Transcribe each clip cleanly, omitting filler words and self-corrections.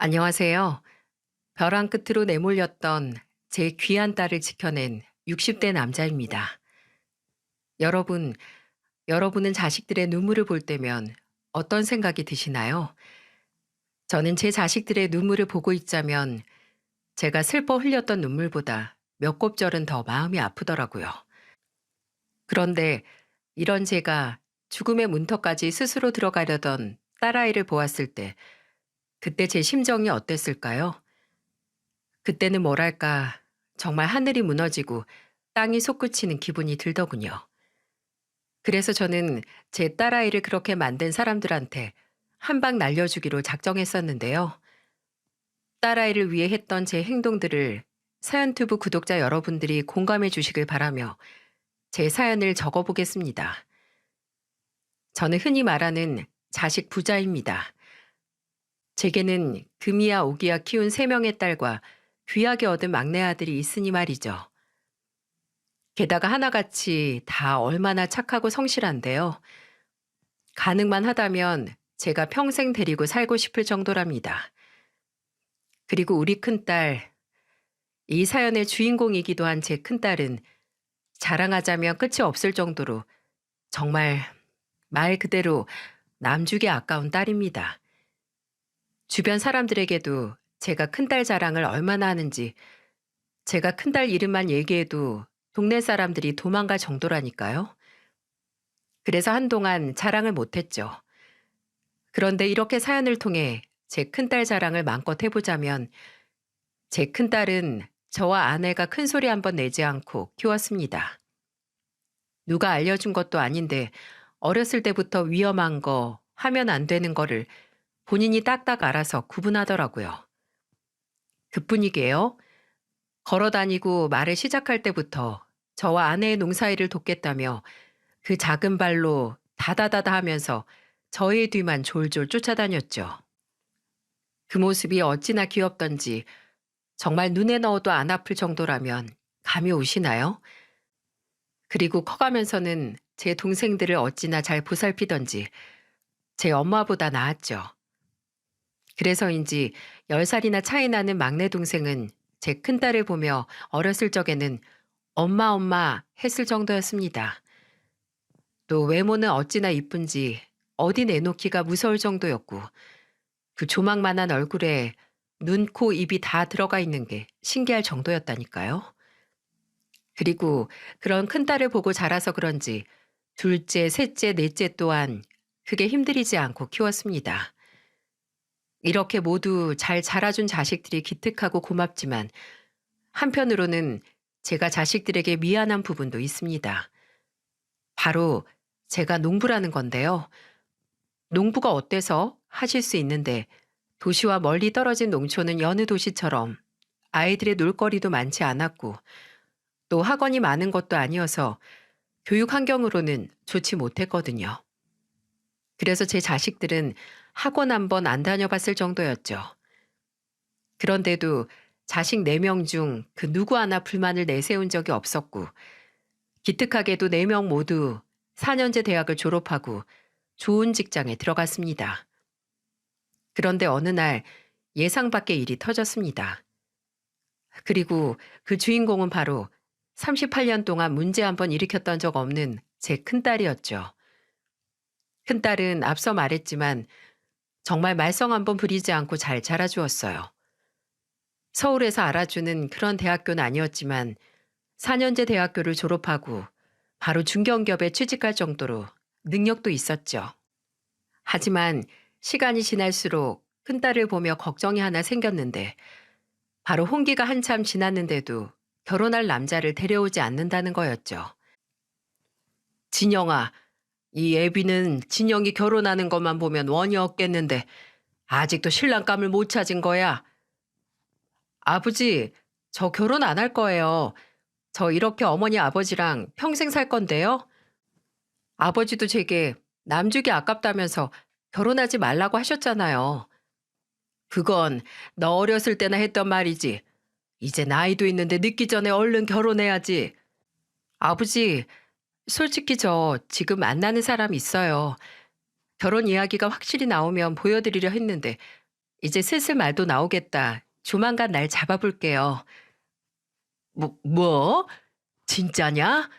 안녕하세요. 벼랑 끝으로 내몰렸던 제 귀한 딸을 지켜낸 60대 남자입니다. 여러분, 여러분은 자식들의 눈물을 볼 때면 어떤 생각이 드시나요? 저는 제 자식들의 눈물을 보고 있자면 제가 슬퍼 흘렸던 눈물보다 몇 곱절은 더 마음이 아프더라고요. 그런데 이런 제가 죽음의 문턱까지 스스로 들어가려던 딸아이를 보았을 때 그때 제 심정이 어땠을까요? 그때는 뭐랄까, 정말 하늘이 무너지고 땅이 솟구치는 기분이 들더군요. 그래서 저는 제 딸아이를 그렇게 만든 사람들한테 한 방 날려주기로 작정했었는데요. 딸아이를 위해 했던 제 행동들을 사연투브 구독자 여러분들이 공감해 주시길 바라며 제 사연을 적어보겠습니다. 저는 흔히 말하는 자식 부자입니다. 제게는 금이야 오기야 키운 3명의 딸과 귀하게 얻은 막내 아들이 있으니 말이죠. 게다가 하나같이 다 얼마나 착하고 성실한데요. 가능만 하다면 제가 평생 데리고 살고 싶을 정도랍니다. 그리고 우리 큰딸, 이 사연의 주인공이기도 한 제 큰딸은 자랑하자면 끝이 없을 정도로 정말 말 그대로 남주기 아까운 딸입니다. 주변 사람들에게도 제가 큰딸 자랑을 얼마나 하는지 제가 큰딸 이름만 얘기해도 동네 사람들이 도망갈 정도라니까요. 그래서 한동안 자랑을 못했죠. 그런데 이렇게 사연을 통해 제 큰딸 자랑을 마음껏 해보자면 제 큰딸은 저와 아내가 큰 소리 한번 내지 않고 키웠습니다. 누가 알려준 것도 아닌데 어렸을 때부터 위험한 거, 하면 안 되는 거를 본인이 딱딱 알아서 구분하더라고요. 그뿐이게요. 걸어 다니고 말을 시작할 때부터 저와 아내의 농사일을 돕겠다며 그 작은 발로 다다다다 하면서 저의 뒤만 졸졸 쫓아다녔죠. 그 모습이 어찌나 귀엽던지 정말 눈에 넣어도 안 아플 정도라면 감이 오시나요? 그리고 커가면서는 제 동생들을 어찌나 잘 보살피던지 제 엄마보다 나았죠. 그래서인지 10살이나 차이 나는 막내 동생은 제 큰딸을 보며 어렸을 적에는 엄마 엄마 했을 정도였습니다. 또 외모는 어찌나 이쁜지 어디 내놓기가 무서울 정도였고 그 조망만한 얼굴에 눈, 코, 입이 다 들어가 있는 게 신기할 정도였다니까요. 그리고 그런 큰딸을 보고 자라서 그런지 둘째, 셋째, 넷째 또한 그게 힘들이지 않고 키웠습니다. 이렇게 모두 잘 자라준 자식들이 기특하고 고맙지만 한편으로는 제가 자식들에게 미안한 부분도 있습니다. 바로 제가 농부라는 건데요. 농부가 어때서 하실 수 있는데 도시와 멀리 떨어진 농촌은 여느 도시처럼 아이들의 놀거리도 많지 않았고 또 학원이 많은 것도 아니어서 교육 환경으로는 좋지 못했거든요. 그래서 제 자식들은 학원 한 번 안 다녀봤을 정도였죠. 그런데도 자식 4명 중 그 누구 하나 불만을 내세운 적이 없었고 기특하게도 4명 모두 4년제 대학을 졸업하고 좋은 직장에 들어갔습니다. 그런데 어느 날 예상 밖의 일이 터졌습니다. 그리고 그 주인공은 바로 38년 동안 문제 한 번 일으켰던 적 없는 제 큰딸이었죠. 큰딸은 앞서 말했지만 정말 말썽 한 번 부리지 않고 잘 자라주었어요. 서울에서 알아주는 그런 대학교는 아니었지만 4년제 대학교를 졸업하고 바로 중견기업에 취직할 정도로 능력도 있었죠. 하지만 시간이 지날수록 큰딸을 보며 걱정이 하나 생겼는데 바로 혼기가 한참 지났는데도 결혼할 남자를 데려오지 않는다는 거였죠. 진영아, 이 애비는 진영이 결혼하는 것만 보면 원이 없겠는데 아직도 신랑감을 못 찾은 거야. 아버지, 저 결혼 안 할 거예요. 저 이렇게 어머니 아버지랑 평생 살 건데요. 아버지도 제게 남주기 아깝다면서 결혼하지 말라고 하셨잖아요. 그건 너 어렸을 때나 했던 말이지. 이제 나이도 있는데 늦기 전에 얼른 결혼해야지. 아버지, 솔직히 저 지금 만나는 사람 있어요. 결혼 이야기가 확실히 나오면 보여드리려 했는데 이제 슬슬 말도 나오겠다. 조만간 날 잡아볼게요. 뭐? 진짜냐?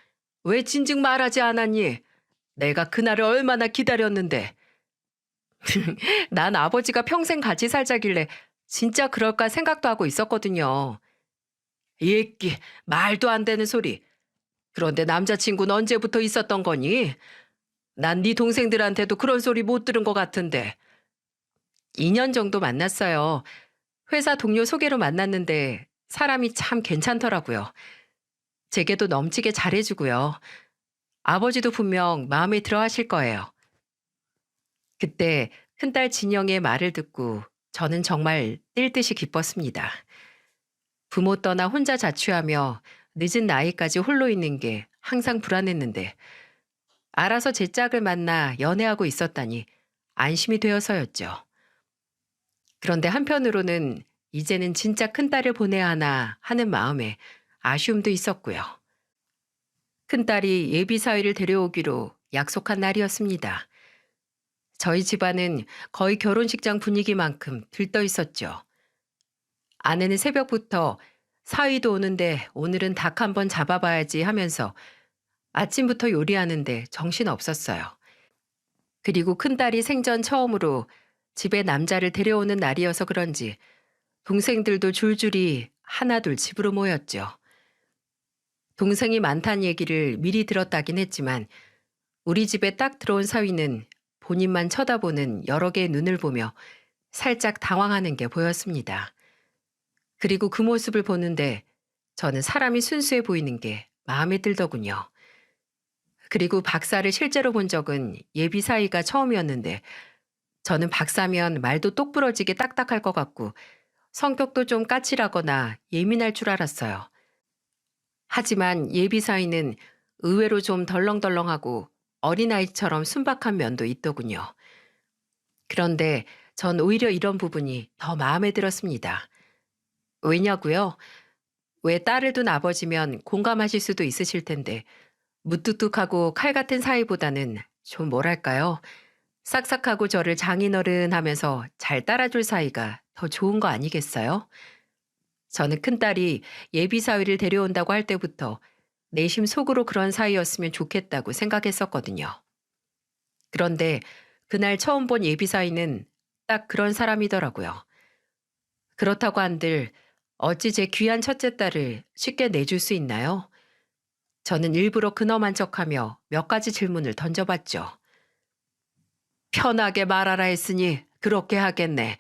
왜 진즉 말하지 않았니? 내가 그날을 얼마나 기다렸는데. 난 아버지가 평생 같이 살자길래 진짜 그럴까 생각도 하고 있었거든요. 얘끼, 말도 안 되는 소리. 그런데 남자친구는 언제부터 있었던 거니? 난 네 동생들한테도 그런 소리 못 들은 것 같은데. 2년 정도 만났어요. 회사 동료 소개로 만났는데 사람이 참 괜찮더라고요. 제게도 넘치게 잘해주고요. 아버지도 분명 마음에 들어 하실 거예요. 그때 큰딸 진영의 말을 듣고 저는 정말 뛸 듯이 기뻤습니다. 부모 떠나 혼자 자취하며 늦은 나이까지 홀로 있는 게 항상 불안했는데 알아서 제 짝을 만나 연애하고 있었다니 안심이 되어서였죠. 그런데 한편으로는 이제는 진짜 큰딸을 보내야 하나 하는 마음에 아쉬움도 있었고요. 큰딸이 예비사위를 데려오기로 약속한 날이었습니다. 저희 집안은 거의 결혼식장 분위기만큼 들떠 있었죠. 아내는 새벽부터 사위도 오는데 오늘은 닭 한번 잡아봐야지 하면서 아침부터 요리하는데 정신 없었어요. 그리고 큰딸이 생전 처음으로 집에 남자를 데려오는 날이어서 그런지 동생들도 줄줄이 하나둘 집으로 모였죠. 동생이 많다는 얘기를 미리 들었다긴 했지만 우리 집에 딱 들어온 사위는 본인만 쳐다보는 여러 개의 눈을 보며 살짝 당황하는 게 보였습니다. 그리고 그 모습을 보는데 저는 사람이 순수해 보이는 게 마음에 들더군요. 그리고 박사를 실제로 본 적은 예비 사위가 처음이었는데 저는 박사면 말도 똑부러지게 딱딱할 것 같고 성격도 좀 까칠하거나 예민할 줄 알았어요. 하지만 예비 사위는 의외로 좀 덜렁덜렁하고 어린아이처럼 순박한 면도 있더군요. 그런데 전 오히려 이런 부분이 더 마음에 들었습니다. 왜냐고요? 왜 딸을 둔 아버지면 공감하실 수도 있으실 텐데 무뚝뚝하고 칼 같은 사이보다는 좀 뭐랄까요? 싹싹하고 저를 장인어른 하면서 잘 따라줄 사이가 더 좋은 거 아니겠어요? 저는 큰딸이 예비사위를 데려온다고 할 때부터 내심 속으로 그런 사이였으면 좋겠다고 생각했었거든요. 그런데 그날 처음 본 예비사위는 딱 그런 사람이더라고요. 그렇다고 한들 어찌 제 귀한 첫째 딸을 쉽게 내줄 수 있나요? 저는 일부러 근엄한 척하며 몇 가지 질문을 던져봤죠. 편하게 말하라 했으니 그렇게 하겠네.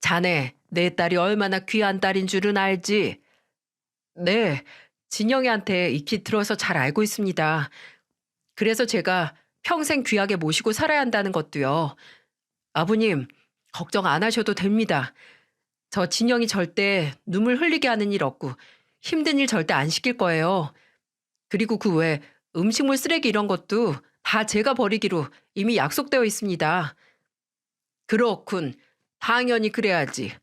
자네, 내 딸이 얼마나 귀한 딸인 줄은 알지? 네, 진영이한테 익히 들어서 잘 알고 있습니다. 그래서 제가 평생 귀하게 모시고 살아야 한다는 것도요. 아버님, 걱정 안 하셔도 됩니다. 저 진영이 절대 눈물 흘리게 하는 일 없고 힘든 일 절대 안 시킬 거예요. 그리고 그 외 음식물 쓰레기 이런 것도 다 제가 버리기로 이미 약속되어 있습니다. 그렇군. 당연히 그래야지.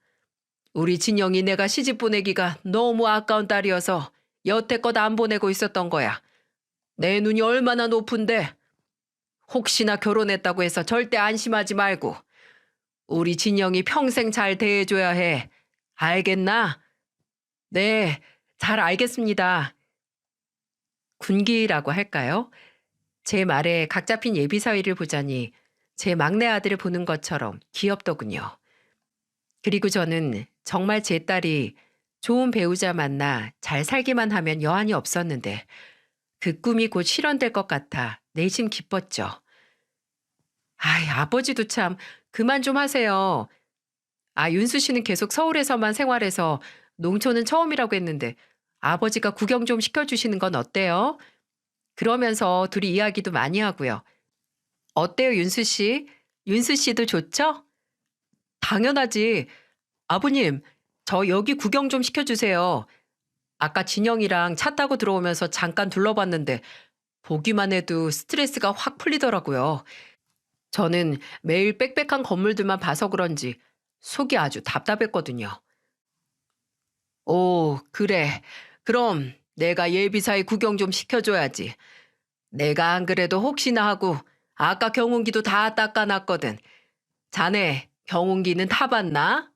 우리 진영이 내가 시집 보내기가 너무 아까운 딸이어서 여태껏 안 보내고 있었던 거야. 내 눈이 얼마나 높은데. 혹시나 결혼했다고 해서 절대 안심하지 말고. 우리 진영이 평생 잘 대해줘야 해. 알겠나? 네, 잘 알겠습니다. 군기라고 할까요? 제 말에 각 잡힌 예비사위를 보자니 제 막내 아들을 보는 것처럼 귀엽더군요. 그리고 저는 정말 제 딸이 좋은 배우자 만나 잘 살기만 하면 여한이 없었는데 그 꿈이 곧 실현될 것 같아 내심 기뻤죠. 아이, 아버지도 참 그만 좀 하세요. 아, 윤수 씨는 계속 서울에서만 생활해서 농촌은 처음이라고 했는데 아버지가 구경 좀 시켜주시는 건 어때요? 그러면서 둘이 이야기도 많이 하고요. 어때요, 윤수 씨? 윤수 씨도 좋죠? 당연하지. 아버님, 저 여기 구경 좀 시켜주세요. 아까 진영이랑 차 타고 들어오면서 잠깐 둘러봤는데 보기만 해도 스트레스가 확 풀리더라고요. 저는 매일 빽빽한 건물들만 봐서 그런지 속이 아주 답답했거든요. 오, 그래. 그럼 내가 예비사위 구경 좀 시켜줘야지. 내가 안 그래도 혹시나 하고 아까 경운기도 다 닦아놨거든. 자네 경운기는 타봤나?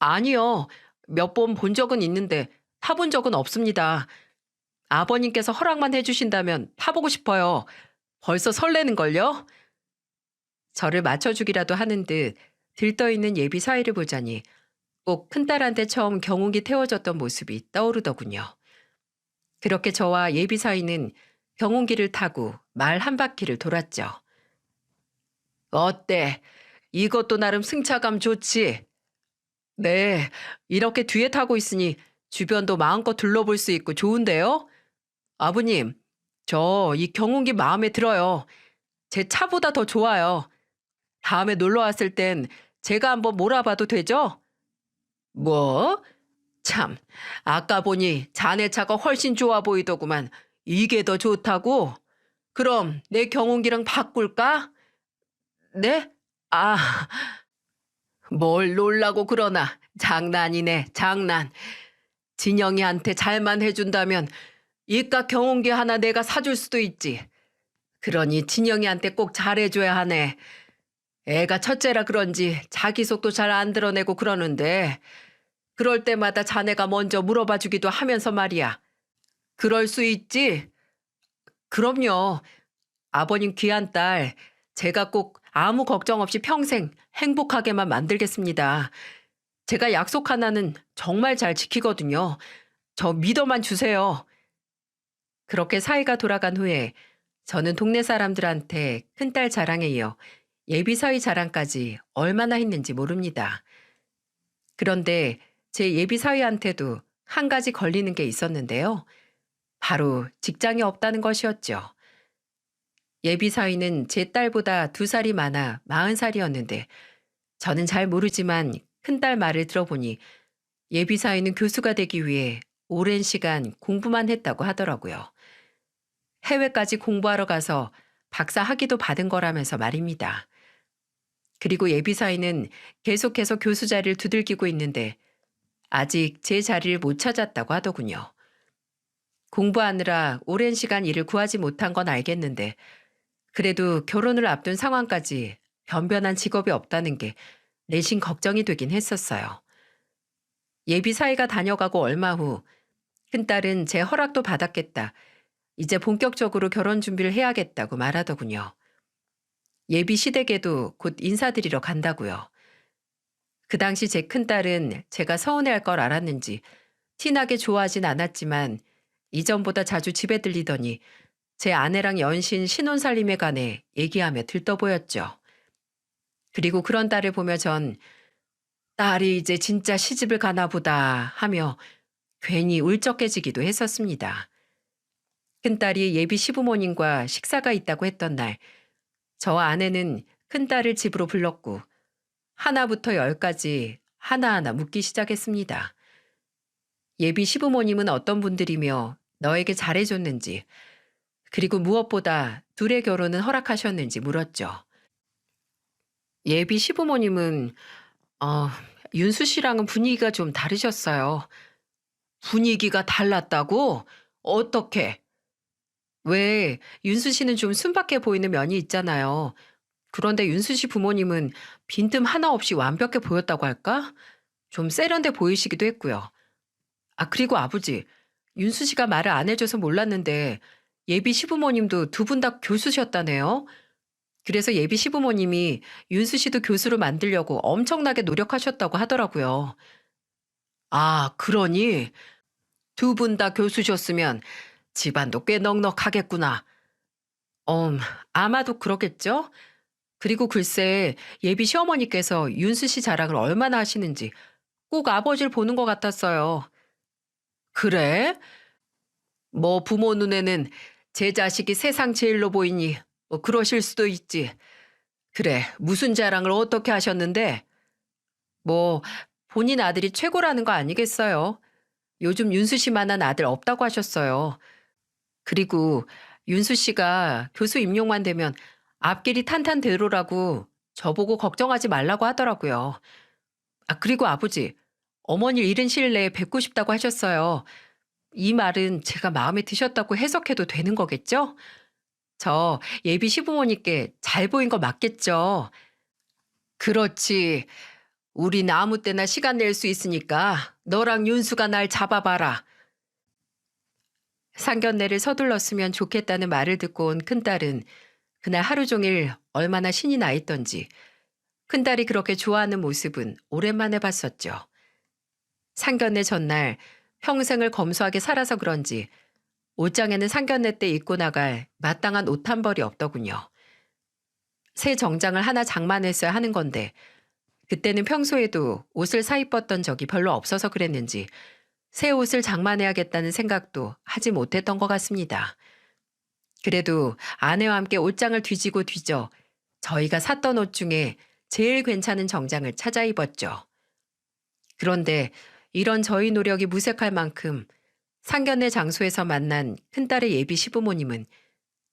아니요. 몇 번 본 적은 있는데 타본 적은 없습니다. 아버님께서 허락만 해주신다면 타보고 싶어요. 벌써 설레는걸요? 저를 맞춰주기라도 하는 듯 들떠있는 예비 사위를 보자니 꼭 큰딸한테 처음 경운기 태워줬던 모습이 떠오르더군요. 그렇게 저와 예비 사위는 경운기를 타고 마을 한 바퀴를 돌았죠. 어때? 이것도 나름 승차감 좋지? 네, 이렇게 뒤에 타고 있으니 주변도 마음껏 둘러볼 수 있고 좋은데요? 아버님, 저 이 경운기 마음에 들어요. 제 차보다 더 좋아요. 다음에 놀러 왔을 땐 제가 한번 몰아봐도 되죠? 뭐? 참, 아까 보니 자네 차가 훨씬 좋아 보이더구만. 이게 더 좋다고? 그럼 내 경운기랑 바꿀까? 네? 아, 뭘 놀라고 그러나. 장난이네, 장난. 진영이한테 잘만 해준다면 이깟 경운기 하나 내가 사줄 수도 있지. 그러니 진영이한테 꼭 잘해줘야 하네. 애가 첫째라 그런지 자기 속도 잘 안 드러내고 그러는데 그럴 때마다 자네가 먼저 물어봐 주기도 하면서 말이야. 그럴 수 있지? 그럼요. 아버님 귀한 딸, 제가 꼭 아무 걱정 없이 평생 행복하게만 만들겠습니다. 제가 약속 하나는 정말 잘 지키거든요. 저 믿어만 주세요. 그렇게 사이가 돌아간 후에 저는 동네 사람들한테 큰딸 자랑에 이어 예비 사위 자랑까지 얼마나 했는지 모릅니다. 그런데 제 예비 사위한테도 한 가지 걸리는 게 있었는데요. 바로 직장이 없다는 것이었죠. 예비 사위는 제 딸보다 2살이 많아 40살이었는데 저는 잘 모르지만 큰딸 말을 들어보니 예비 사위는 교수가 되기 위해 오랜 시간 공부만 했다고 하더라고요. 해외까지 공부하러 가서 박사 학위도 받은 거라면서 말입니다. 그리고 예비 사위는 계속해서 교수 자리를 두들기고 있는데 아직 제 자리를 못 찾았다고 하더군요. 공부하느라 오랜 시간 일을 구하지 못한 건 알겠는데 그래도 결혼을 앞둔 상황까지 변변한 직업이 없다는 게 내심 걱정이 되긴 했었어요. 예비 사위가 다녀가고 얼마 후 큰딸은 제 허락도 받았겠다. 이제 본격적으로 결혼 준비를 해야겠다고 말하더군요. 예비 시댁에도 곧 인사드리러 간다고요. 그 당시 제 큰딸은 제가 서운해할 걸 알았는지 티나게 좋아하진 않았지만 이전보다 자주 집에 들리더니 제 아내랑 연신 신혼살림에 관해 얘기하며 들떠보였죠. 그리고 그런 딸을 보며 전 딸이 이제 진짜 시집을 가나 보다 하며 괜히 울적해지기도 했었습니다. 큰딸이 예비 시부모님과 식사가 있다고 했던 날, 저와 아내는 큰딸을 집으로 불렀고 하나부터 10까지 하나하나 묻기 시작했습니다. 예비 시부모님은 어떤 분들이며 너에게 잘해줬는지, 그리고 무엇보다 둘의 결혼은 허락하셨는지 물었죠. 예비 시부모님은 어, 윤수 씨랑은 분위기가 좀 다르셨어요. 분위기가 달랐다고? 어떻게? 왜 윤수 씨는 좀 순박해 보이는 면이 있잖아요. 그런데 윤수 씨 부모님은 빈틈 하나 없이 완벽해 보였다고 할까? 좀 세련돼 보이시기도 했고요. 아, 그리고 아버지, 윤수 씨가 말을 안 해줘서 몰랐는데 예비 시부모님도 두 분 다 교수셨다네요. 그래서 예비 시부모님이 윤수 씨도 교수로 만들려고 엄청나게 노력하셨다고 하더라고요. 아, 그러니 두 분 다 교수셨으면 집안도 꽤 넉넉하겠구나. 아마도 그러겠죠? 그리고 글쎄 예비 시어머니께서 윤수 씨 자랑을 얼마나 하시는지 꼭 아버지를 보는 것 같았어요. 그래? 뭐 부모 눈에는 제 자식이 세상 제일로 보이니 뭐 그러실 수도 있지. 그래, 무슨 자랑을 어떻게 하셨는데? 뭐 본인 아들이 최고라는 거 아니겠어요? 요즘 윤수 씨만한 아들 없다고 하셨어요. 그리고 윤수 씨가 교수 임용만 되면 앞길이 탄탄대로라고 저보고 걱정하지 말라고 하더라고요. 아, 그리고 아버지, 어머니를 이른 시일 내에 뵙고 싶다고 하셨어요. 이 말은 제가 마음에 드셨다고 해석해도 되는 거겠죠? 저 예비 시부모님께 잘 보인 거 맞겠죠? 그렇지. 우린 아무 때나 시간 낼 수 있으니까 너랑 윤수가 날 잡아봐라. 상견례를 서둘렀으면 좋겠다는 말을 듣고 온 큰딸은 그날 하루 종일 얼마나 신이 나 있던지 큰딸이 그렇게 좋아하는 모습은 오랜만에 봤었죠. 상견례 전날 평생을 검소하게 살아서 그런지 옷장에는 상견례 때 입고 나갈 마땅한 옷 한 벌이 없더군요. 새 정장을 하나 장만했어야 하는 건데 그때는 평소에도 옷을 사 입었던 적이 별로 없어서 그랬는지 새 옷을 장만해야겠다는 생각도 하지 못했던 것 같습니다. 그래도 아내와 함께 옷장을 뒤지고 뒤져 저희가 샀던 옷 중에 제일 괜찮은 정장을 찾아 입었죠. 그런데 이런 저희 노력이 무색할 만큼 상견례 장소에서 만난 큰딸의 예비 시부모님은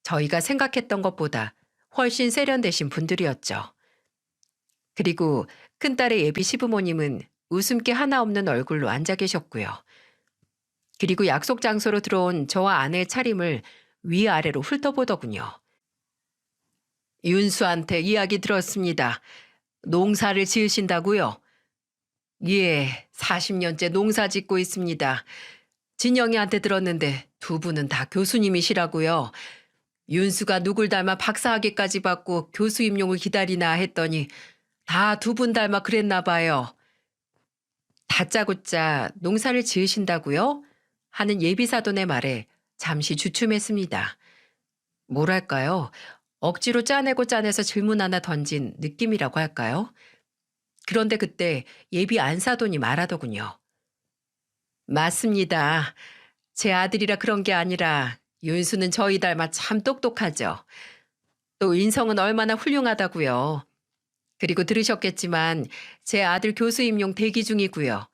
저희가 생각했던 것보다 훨씬 세련되신 분들이었죠. 그리고 큰딸의 예비 시부모님은 웃음기 하나 없는 얼굴로 앉아 계셨고요. 그리고 약속 장소로 들어온 저와 아내의 차림을 위아래로 훑어보더군요. 윤수한테 이야기 들었습니다. 농사를 지으신다고요? 예, 40년째 농사 짓고 있습니다. 진영이한테 들었는데 두 분은 다 교수님이시라고요. 윤수가 누굴 닮아 박사학위까지 받고 교수 임용을 기다리나 했더니 다 두 분 닮아 그랬나 봐요. 다짜고짜 농사를 지으신다고요? 하는 예비사돈의 말에 잠시 주춤했습니다. 뭐랄까요? 억지로 짜내고 짜내서 질문 하나 던진 느낌이라고 할까요? 그런데 그때 예비 안사돈이 말하더군요. 맞습니다. 제 아들이라 그런 게 아니라 윤수는 저희 닮아 참 똑똑하죠. 또 인성은 얼마나 훌륭하다고요. 그리고 들으셨겠지만 제 아들 교수 임용 대기 중이고요.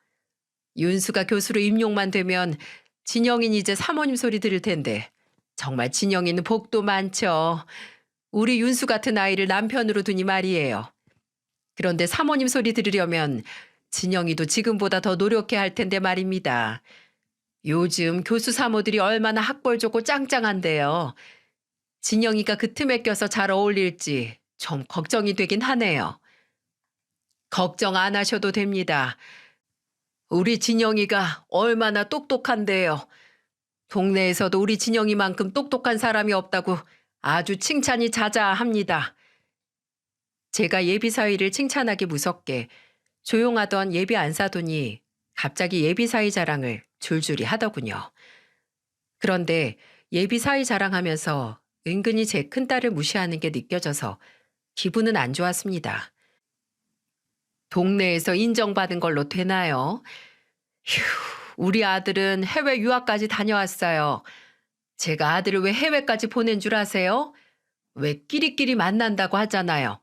윤수가 교수로 임용만 되면 진영인 이제 사모님 소리 들을 텐데 정말 진영이는 복도 많죠. 우리 윤수 같은 아이를 남편으로 두니 말이에요. 그런데 사모님 소리 들으려면 진영이도 지금보다 더 노력해야 할 텐데 말입니다. 요즘 교수 사모들이 얼마나 학벌 좋고 짱짱한데요. 진영이가 그 틈에 껴서 잘 어울릴지 좀 걱정이 되긴 하네요. 걱정 안 하셔도 됩니다. 우리 진영이가 얼마나 똑똑한데요. 동네에서도 우리 진영이만큼 똑똑한 사람이 없다고 아주 칭찬이 자자합니다. 제가 예비 사위를 칭찬하기 무섭게 조용하던 예비 안사돈이 갑자기 예비 사위 자랑을 줄줄이 하더군요. 그런데 예비 사위 자랑하면서 은근히 제 큰딸을 무시하는 게 느껴져서 기분은 안 좋았습니다. 동네에서 인정받은 걸로 되나요? 휴, 우리 아들은 해외 유학까지 다녀왔어요. 제가 아들을 왜 해외까지 보낸 줄 아세요? 왜 끼리끼리 만난다고 하잖아요.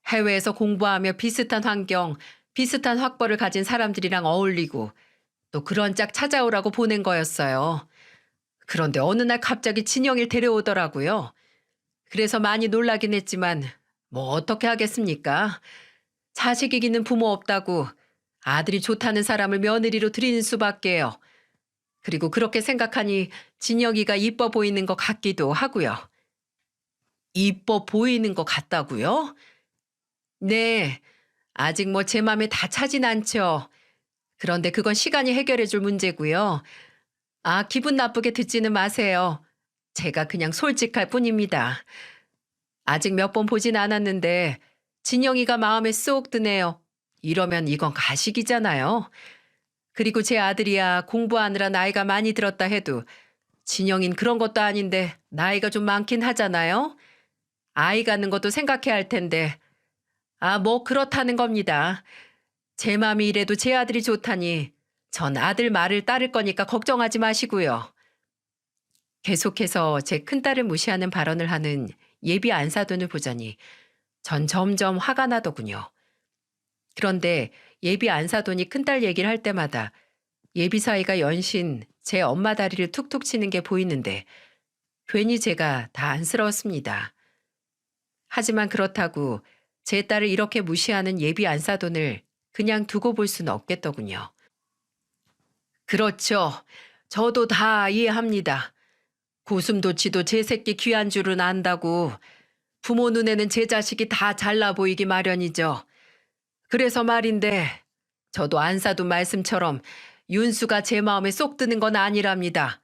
해외에서 공부하며 비슷한 환경, 비슷한 학벌을 가진 사람들이랑 어울리고 또 그런 짝 찾아오라고 보낸 거였어요. 그런데 어느 날 갑자기 진영이를 데려오더라고요. 그래서 많이 놀라긴 했지만 뭐 어떻게 하겠습니까? 자식 이기는 부모 없다고 아들이 좋다는 사람을 며느리로 들이는 수밖에요. 그리고 그렇게 생각하니 진영이가 이뻐 보이는 것 같기도 하고요. 이뻐 보이는 것 같다고요? 네, 아직 뭐 제 맘에 다 차진 않죠. 그런데 그건 시간이 해결해 줄 문제고요. 아, 기분 나쁘게 듣지는 마세요. 제가 그냥 솔직할 뿐입니다. 아직 몇 번 보진 않았는데 진영이가 마음에 쏙 드네요. 이러면 이건 가식이잖아요. 그리고 제 아들이야 공부하느라 나이가 많이 들었다 해도 진영인 그런 것도 아닌데 나이가 좀 많긴 하잖아요. 아이 갖는 것도 생각해야 할 텐데. 아, 뭐 그렇다는 겁니다. 제 맘이 이래도 제 아들이 좋다니 전 아들 말을 따를 거니까 걱정하지 마시고요. 계속해서 제 큰딸을 무시하는 발언을 하는 예비 안사돈을 보자니 전 점점 화가 나더군요. 그런데 예비 안사돈이 큰딸 얘기를 할 때마다 예비 사위가 연신 제 엄마 다리를 툭툭 치는 게 보이는데 괜히 제가 다 안쓰러웠습니다. 하지만 그렇다고 제 딸을 이렇게 무시하는 예비 안사돈을 그냥 두고 볼 수는 없겠더군요. 그렇죠. 저도 다 이해합니다. 고슴도치도 제 새끼 귀한 줄은 안다고 부모 눈에는 제 자식이 다 잘나 보이기 마련이죠. 그래서 말인데 저도 안 사둔 말씀처럼 윤수가 제 마음에 쏙 드는 건 아니랍니다.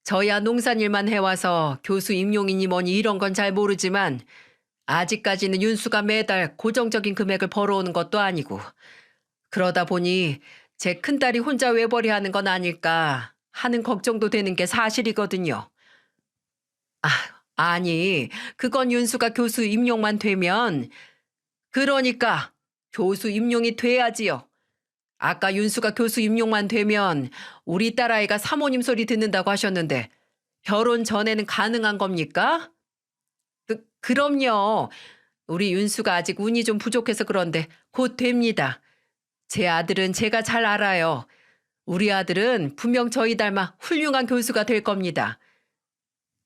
저야 농산일만 해와서 교수 임용이니 뭐니 이런 건 잘 모르지만 아직까지는 윤수가 매달 고정적인 금액을 벌어오는 것도 아니고 그러다 보니 제 큰딸이 혼자 외벌이 하는 건 아닐까 하는 걱정도 되는 게 사실이거든요. 아, 아니, 그건 윤수가 교수 임용만 되면 그러니까 교수 임용이 돼야지요. 아까 윤수가 교수 임용만 되면 우리 딸아이가 사모님 소리 듣는다고 하셨는데 결혼 전에는 가능한 겁니까? 그럼요. 우리 윤수가 아직 운이 좀 부족해서 그런데 곧 됩니다. 제 아들은 제가 잘 알아요. 우리 아들은 분명 저희 닮아 훌륭한 교수가 될 겁니다.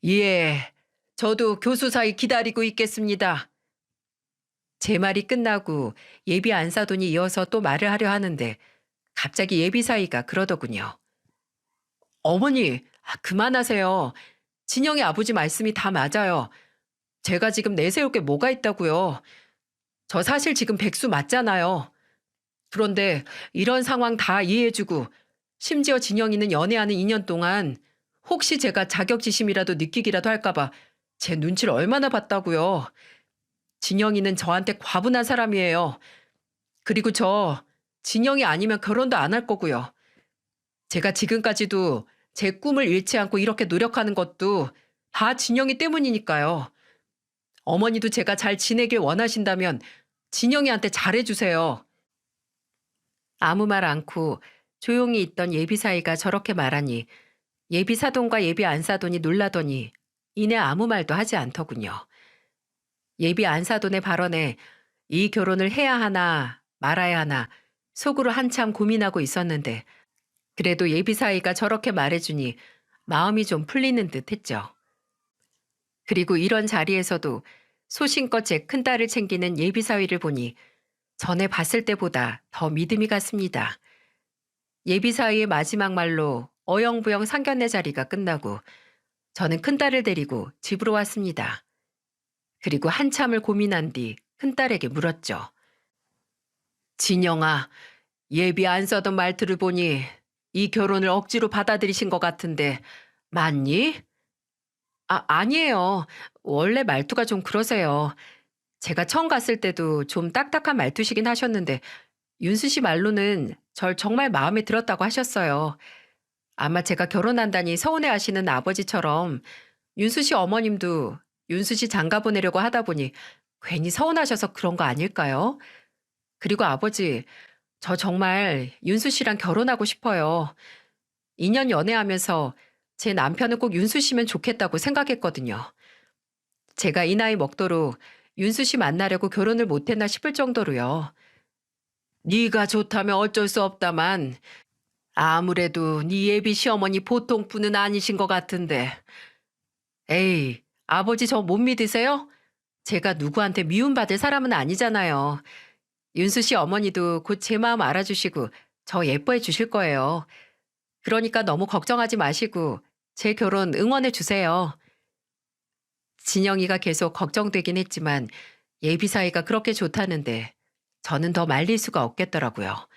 예, 저도 교수 사이 기다리고 있겠습니다. 제 말이 끝나고 예비 안사돈이 이어서 또 말을 하려 하는데 갑자기 예비 사이가 그러더군요. 어머니, 그만하세요. 진영이 아버지 말씀이 다 맞아요. 제가 지금 내세울 게 뭐가 있다고요. 저 사실 지금 백수 맞잖아요. 그런데 이런 상황 다 이해해주고 심지어 진영이는 연애하는 2년 동안 혹시 제가 자격지심이라도 느끼기라도 할까봐 제 눈치를 얼마나 봤다고요. 진영이는 저한테 과분한 사람이에요. 그리고 저 진영이 아니면 결혼도 안 할 거고요. 제가 지금까지도 제 꿈을 잃지 않고 이렇게 노력하는 것도 다 진영이 때문이니까요. 어머니도 제가 잘 지내길 원하신다면 진영이한테 잘해주세요. 아무 말 않고 조용히 있던 예비사이가 저렇게 말하니 예비사돈과 예비 안사돈이 놀라더니 이내 아무 말도 하지 않더군요. 예비 안사돈의 발언에 이 결혼을 해야 하나 말아야 하나 속으로 한참 고민하고 있었는데 그래도 예비사이가 저렇게 말해주니 마음이 좀 풀리는 듯 했죠. 그리고 이런 자리에서도 소신껏 제 큰딸을 챙기는 예비사위를 보니 전에 봤을 때보다 더 믿음이 갔습니다. 예비사위의 마지막 말로 어영부영 상견례 자리가 끝나고 저는 큰딸을 데리고 집으로 왔습니다. 그리고 한참을 고민한 뒤 큰딸에게 물었죠. 진영아, 예비 안 써던 말투를 보니 이 결혼을 억지로 받아들이신 것 같은데 맞니? 아니에요. 원래 말투가 좀 그러세요. 제가 처음 갔을 때도 좀 딱딱한 말투시긴 하셨는데 윤수 씨 말로는 절 정말 마음에 들었다고 하셨어요. 아마 제가 결혼한다니 서운해하시는 아버지처럼 윤수 씨 어머님도 윤수 씨 장가 보내려고 하다 보니 괜히 서운하셔서 그런 거 아닐까요? 그리고 아버지, 저 정말 윤수 씨랑 결혼하고 싶어요. 2년 연애하면서 제 남편은 꼭 윤수 씨면 좋겠다고 생각했거든요. 제가 이 나이 먹도록 윤수 씨 만나려고 결혼을 못했나 싶을 정도로요. 네가 좋다면 어쩔 수 없다만 아무래도 네 예비 시어머니 보통 분은 아니신 것 같은데. 에이, 아버지 저 못 믿으세요? 제가 누구한테 미움받을 사람은 아니잖아요. 윤수 씨 어머니도 곧 제 마음 알아주시고 저 예뻐해 주실 거예요. 그러니까 너무 걱정하지 마시고 제 결혼 응원해 주세요. 진영이가 계속 걱정되긴 했지만 예비 사이가 그렇게 좋다는데 저는 더 말릴 수가 없겠더라고요.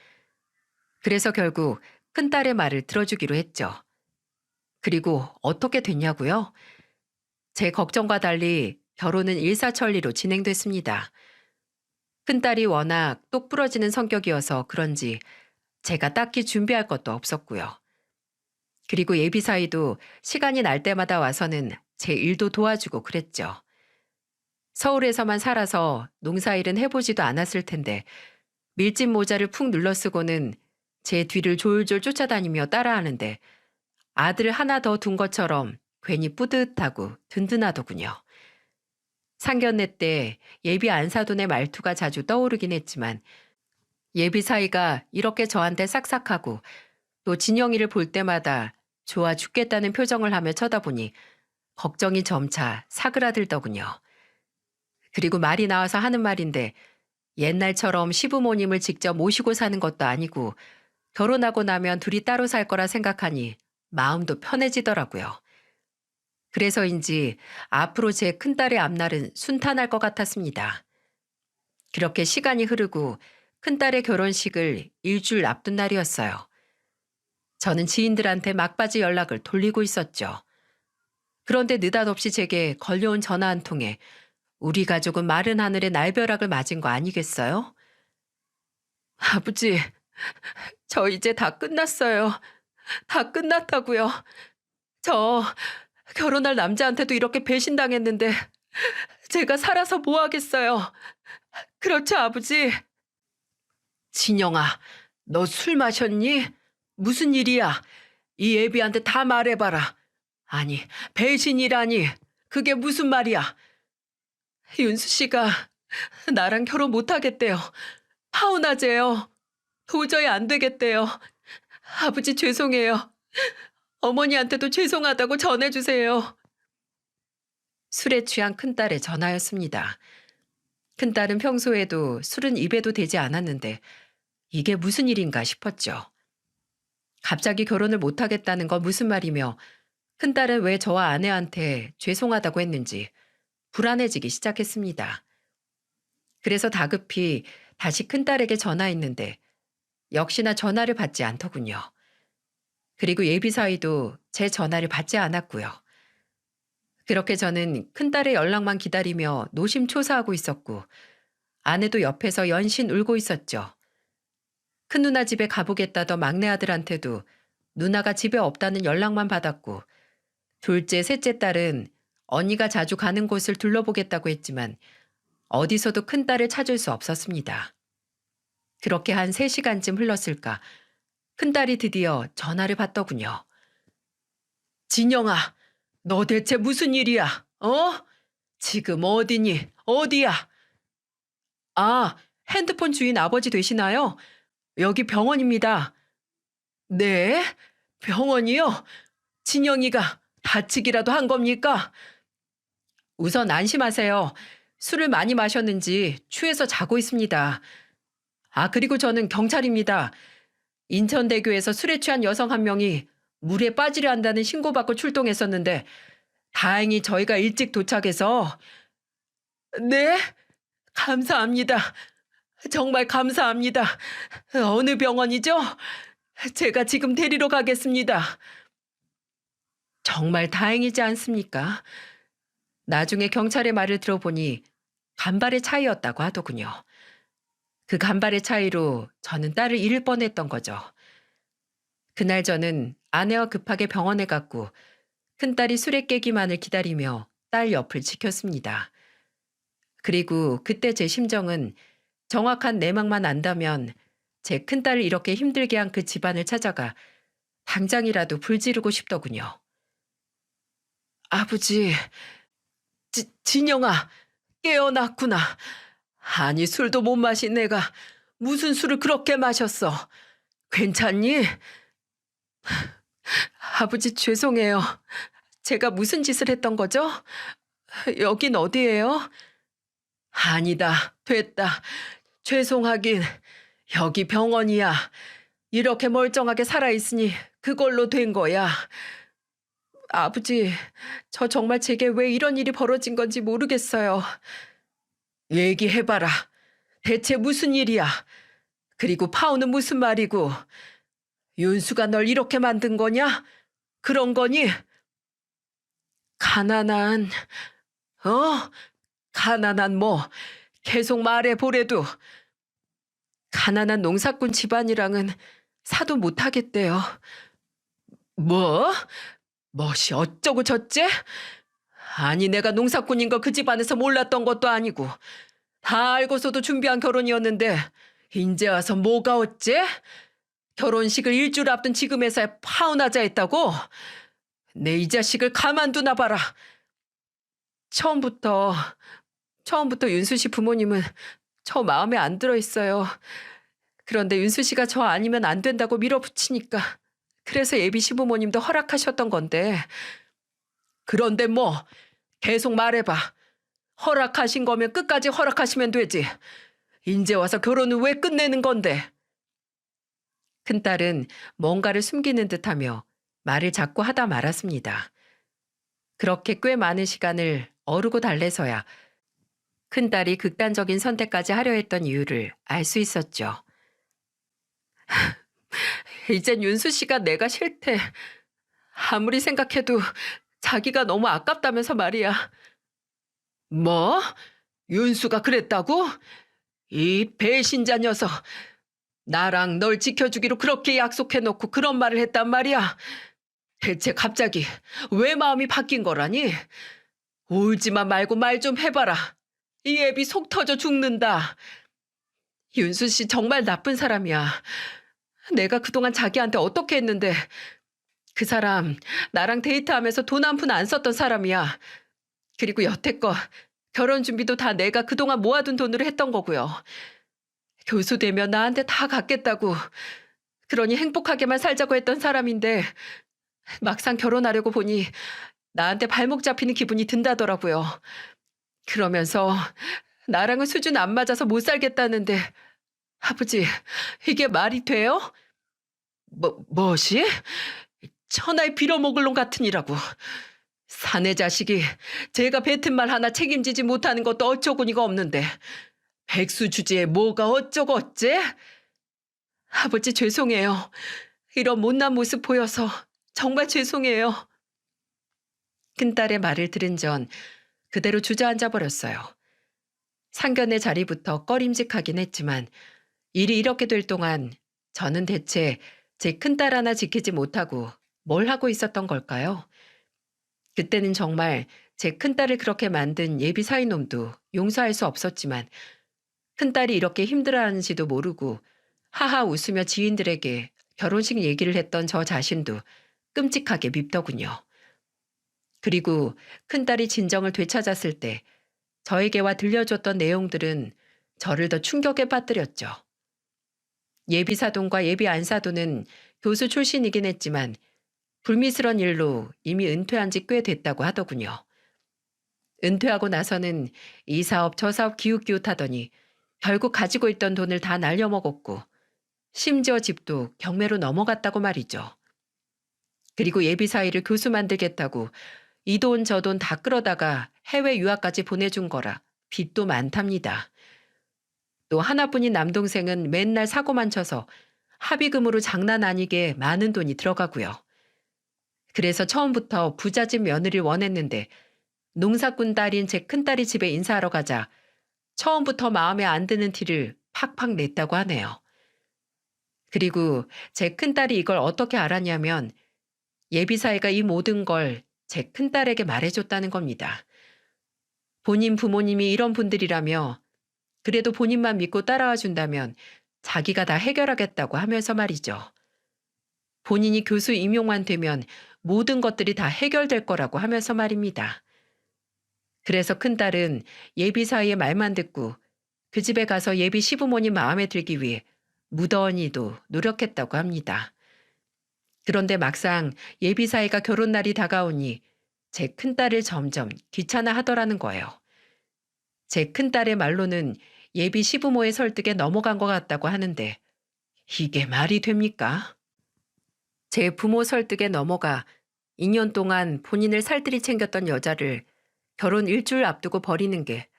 그래서 결국 큰딸의 말을 들어주기로 했죠. 그리고 어떻게 됐냐고요? 제 걱정과 달리 결혼은 일사천리로 진행됐습니다. 큰딸이 워낙 똑부러지는 성격이어서 그런지 제가 딱히 준비할 것도 없었고요. 그리고 예비 사이도 시간이 날 때마다 와서는 제 일도 도와주고 그랬죠. 서울에서만 살아서 농사일은 해보지도 않았을 텐데 밀짚 모자를 푹 눌러쓰고는 제 뒤를 졸졸 쫓아다니며 따라하는데 아들을 하나 더 둔 것처럼 괜히 뿌듯하고 든든하더군요. 상견례 때 예비 안사돈의 말투가 자주 떠오르긴 했지만 예비 사이가 이렇게 저한테 싹싹하고 또 진영이를 볼 때마다 좋아 죽겠다는 표정을 하며 쳐다보니 걱정이 점차 사그라들더군요. 그리고 말이 나와서 하는 말인데 옛날처럼 시부모님을 직접 모시고 사는 것도 아니고 결혼하고 나면 둘이 따로 살 거라 생각하니 마음도 편해지더라고요. 그래서인지 앞으로 제 큰딸의 앞날은 순탄할 것 같았습니다. 그렇게 시간이 흐르고 큰딸의 결혼식을 일주일 앞둔 날이었어요. 저는 지인들한테 막바지 연락을 돌리고 있었죠. 그런데 느닷없이 제게 걸려온 전화 한 통에 우리 가족은 마른 하늘에 날벼락을 맞은 거 아니겠어요? 아버지, 저 이제 다 끝났어요. 다 끝났다고요. 저 결혼할 남자한테도 이렇게 배신당했는데 제가 살아서 뭐 하겠어요. 그렇죠, 아버지? 진영아, 너 술 마셨니? 무슨 일이야? 이 애비한테 다 말해봐라. 아니, 배신이라니. 그게 무슨 말이야? 윤수 씨가 나랑 결혼 못 하겠대요. 파혼하재요. 도저히 안 되겠대요. 아버지 죄송해요. 어머니한테도 죄송하다고 전해주세요. 술에 취한 큰딸의 전화였습니다. 큰딸은 평소에도 술은 입에도 대지 않았는데 이게 무슨 일인가 싶었죠. 갑자기 결혼을 못하겠다는 건 무슨 말이며 큰딸은 왜 저와 아내한테 죄송하다고 했는지 불안해지기 시작했습니다. 그래서 다급히 다시 큰딸에게 전화했는데 역시나 전화를 받지 않더군요. 그리고 예비사위도 제 전화를 받지 않았고요. 그렇게 저는 큰딸의 연락만 기다리며 노심초사하고 있었고 아내도 옆에서 연신 울고 있었죠. 큰누나 집에 가보겠다던 막내 아들한테도 누나가 집에 없다는 연락만 받았고 둘째, 셋째 딸은 언니가 자주 가는 곳을 둘러보겠다고 했지만 어디서도 큰딸을 찾을 수 없었습니다. 그렇게 한 3시간쯤 흘렀을까 큰딸이 드디어 전화를 받더군요. 진영아, 너 대체 무슨 일이야? 어? 지금 어디니? 어디야? 아, 핸드폰 주인 아버지 되시나요? 여기 병원입니다. 네? 병원이요? 진영이가 다치기라도 한 겁니까? 우선 안심하세요. 술을 많이 마셨는지 취해서 자고 있습니다. 아, 그리고 저는 경찰입니다. 인천대교에서 술에 취한 여성 한 명이 물에 빠지려 한다는 신고받고 출동했었는데 다행히 저희가 일찍 도착해서 네? 감사합니다. 정말 감사합니다. 어느 병원이죠? 제가 지금 데리러 가겠습니다. 정말 다행이지 않습니까? 나중에 경찰의 말을 들어보니 간발의 차이였다고 하더군요. 그 간발의 차이로 저는 딸을 잃을 뻔했던 거죠. 그날 저는 아내와 급하게 병원에 갔고 큰딸이 술에 깨기만을 기다리며 딸 옆을 지켰습니다. 그리고 그때 제 심정은 정확한 내막만 안다면 제 큰딸을 이렇게 힘들게 한 그 집안을 찾아가 당장이라도 불지르고 싶더군요. 아버지, 진영아, 깨어났구나. 아니, 술도 못 마신 내가 무슨 술을 그렇게 마셨어. 괜찮니? 아버지 죄송해요. 제가 무슨 짓을 했던 거죠? 여긴 어디예요? 아니다. 됐다. 죄송하긴. 여기 병원이야. 이렇게 멀쩡하게 살아있으니 그걸로 된 거야. 아버지, 저 정말 제게 왜 이런 일이 벌어진 건지 모르겠어요. 얘기해봐라. 대체 무슨 일이야? 그리고 파혼은 무슨 말이고? 윤수가 널 이렇게 만든 거냐? 그런 거니? 가난한, 어? 가난한 뭐, 계속 말해보래도. 가난한 농사꾼 집안이랑은 사도 못하겠대요. 뭐? 멋이 어쩌고 저째? 아니 내가 농사꾼인 거 그 집안에서 몰랐던 것도 아니고 다 알고서도 준비한 결혼이었는데 인제 와서 뭐가 어째? 결혼식을 일주일 앞둔 지금에서야 파혼하자 했다고? 내 이 자식을 가만두나 봐라. 처음부터 윤수 씨 부모님은 저 마음에 안 들어 있어요. 그런데 윤수 씨가 저 아니면 안 된다고 밀어붙이니까 그래서 예비 시부모님도 허락하셨던 건데. 그런데 뭐 계속 말해봐. 허락하신 거면 끝까지 허락하시면 되지. 인제 와서 결혼은 왜 끝내는 건데. 큰딸은 뭔가를 숨기는 듯하며 말을 자꾸 하다 말았습니다. 그렇게 꽤 많은 시간을 어르고 달래서야 큰딸이 극단적인 선택까지 하려 했던 이유를 알 수 있었죠. 이젠 윤수 씨가 내가 싫대. 아무리 생각해도 자기가 너무 아깝다면서 말이야. 뭐? 윤수가 그랬다고? 이 배신자 녀석. 나랑 널 지켜주기로 그렇게 약속해놓고 그런 말을 했단 말이야. 대체 갑자기 왜 마음이 바뀐 거라니? 울지만 말고 말 좀 해봐라. 이 애비 속 터져 죽는다. 윤수 씨 정말 나쁜 사람이야. 내가 그동안 자기한테 어떻게 했는데 그 사람 나랑 데이트하면서 돈 한 푼 안 썼던 사람이야. 그리고 여태껏 결혼 준비도 다 내가 그동안 모아둔 돈으로 했던 거고요. 교수 되면 나한테 다 갖겠다고. 그러니 행복하게만 살자고 했던 사람인데 막상 결혼하려고 보니 나한테 발목 잡히는 기분이 든다더라고요. 그러면서 나랑은 수준 안 맞아서 못 살겠다는데 아버지, 이게 말이 돼요? 뭐시? 천하의 빌어먹을 놈 같으니라고. 사내 자식이 제가 뱉은 말 하나 책임지지 못하는 것도 어처구니가 없는데 백수 주제에 뭐가 어쩌고 어째? 아버지 죄송해요. 이런 못난 모습 보여서 정말 죄송해요. 큰딸의 말을 들은 전 그대로 주저앉아 버렸어요. 상견례 자리부터 꺼림직하긴 했지만 일이 이렇게 될 동안 저는 대체 제 큰딸 하나 지키지 못하고 뭘 하고 있었던 걸까요? 그때는 정말 제 큰딸을 그렇게 만든 예비 사위놈도 용서할 수 없었지만 큰딸이 이렇게 힘들어하는지도 모르고 하하 웃으며 지인들에게 결혼식 얘기를 했던 저 자신도 끔찍하게 밉더군요. 그리고 큰딸이 진정을 되찾았을 때 저에게와 들려줬던 내용들은 저를 더 충격에 빠뜨렸죠. 예비 사돈과 예비 안사돈은 교수 출신이긴 했지만 불미스런 일로 이미 은퇴한 지 꽤 됐다고 하더군요. 은퇴하고 나서는 이 사업 저 사업 기웃기웃하더니 결국 가지고 있던 돈을 다 날려먹었고 심지어 집도 경매로 넘어갔다고 말이죠. 그리고 예비 사위를 교수 만들겠다고 이 돈 저 돈 다 끌어다가 해외 유학까지 보내준 거라 빚도 많답니다. 또 하나뿐인 남동생은 맨날 사고만 쳐서 합의금으로 장난 아니게 많은 돈이 들어가고요. 그래서 처음부터 부잣집 며느리를 원했는데 농사꾼 딸인 제 큰딸이 집에 인사하러 가자 처음부터 마음에 안 드는 티를 팍팍 냈다고 하네요. 그리고 제 큰딸이 이걸 어떻게 알았냐면 예비사위가 이 모든 걸 제 큰딸에게 말해줬다는 겁니다. 본인 부모님이 이런 분들이라며 그래도 본인만 믿고 따라와 준다면 자기가 다 해결하겠다고 하면서 말이죠. 본인이 교수 임용만 되면 모든 것들이 다 해결될 거라고 하면서 말입니다. 그래서 큰딸은 예비사위의 말만 듣고 그 집에 가서 예비 시부모님 마음에 들기 위해 무더니도 노력했다고 합니다. 그런데 막상 예비사위가 결혼 날이 다가오니 제 큰딸을 점점 귀찮아 하더라는 거예요. 제 큰딸의 말로는 예비 시부모의 설득에 넘어간 것 같다고 하는데 이게 말이 됩니까? 제 부모 설득에 넘어가 2년 동안 본인을 살뜰히 챙겼던 여자를 결혼 일주일 앞두고 버리는 게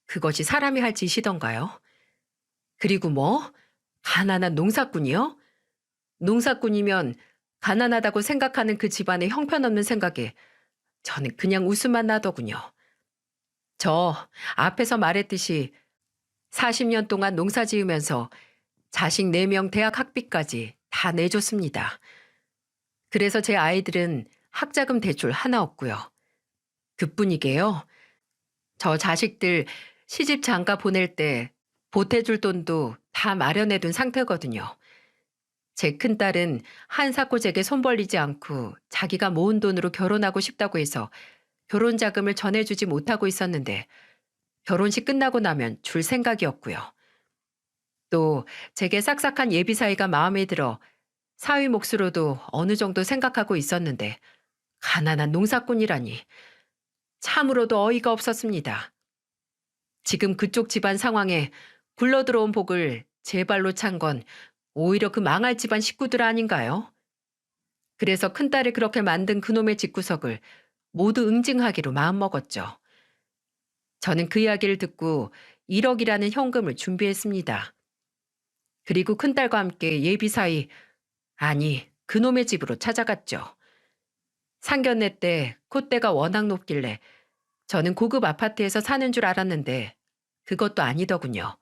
그것이 사람이 할 짓이던가요? 그리고 뭐? 가난한 농사꾼이요? 농사꾼이면 가난하다고 생각하는 그 집안의 형편없는 생각에 저는 그냥 웃음만 나더군요. 저 앞에서 말했듯이 40년 동안 농사 지으면서 자식 4명 대학 학비까지 다 내줬습니다. 그래서 제 아이들은 학자금 대출 하나 없고요. 그뿐이게요. 저 자식들 시집 장가 보낼 때 보태줄 돈도 다 마련해둔 상태거든요. 제 큰딸은 한사코 제게 손 벌리지 않고 자기가 모은 돈으로 결혼하고 싶다고 해서 결혼 자금을 전해주지 못하고 있었는데 결혼식 끝나고 나면 줄 생각이었고요. 또 제게 싹싹한 예비사위가 마음에 들어 사위 몫으로도 어느 정도 생각하고 있었는데 가난한 농사꾼이라니 참으로도 어이가 없었습니다. 지금 그쪽 집안 상황에 굴러들어온 복을 제 발로 찬 건 오히려 그 망할 집안 식구들 아닌가요? 그래서 큰딸을 그렇게 만든 그놈의 집구석을 모두 응징하기로 마음먹었죠. 저는 그 이야기를 듣고 1억이라는 현금을 준비했습니다. 그리고 큰딸과 함께 예비사위, 아니, 그놈의 집으로 찾아갔죠. 상견례 때 콧대가 워낙 높길래 저는 고급 아파트에서 사는 줄 알았는데 그것도 아니더군요.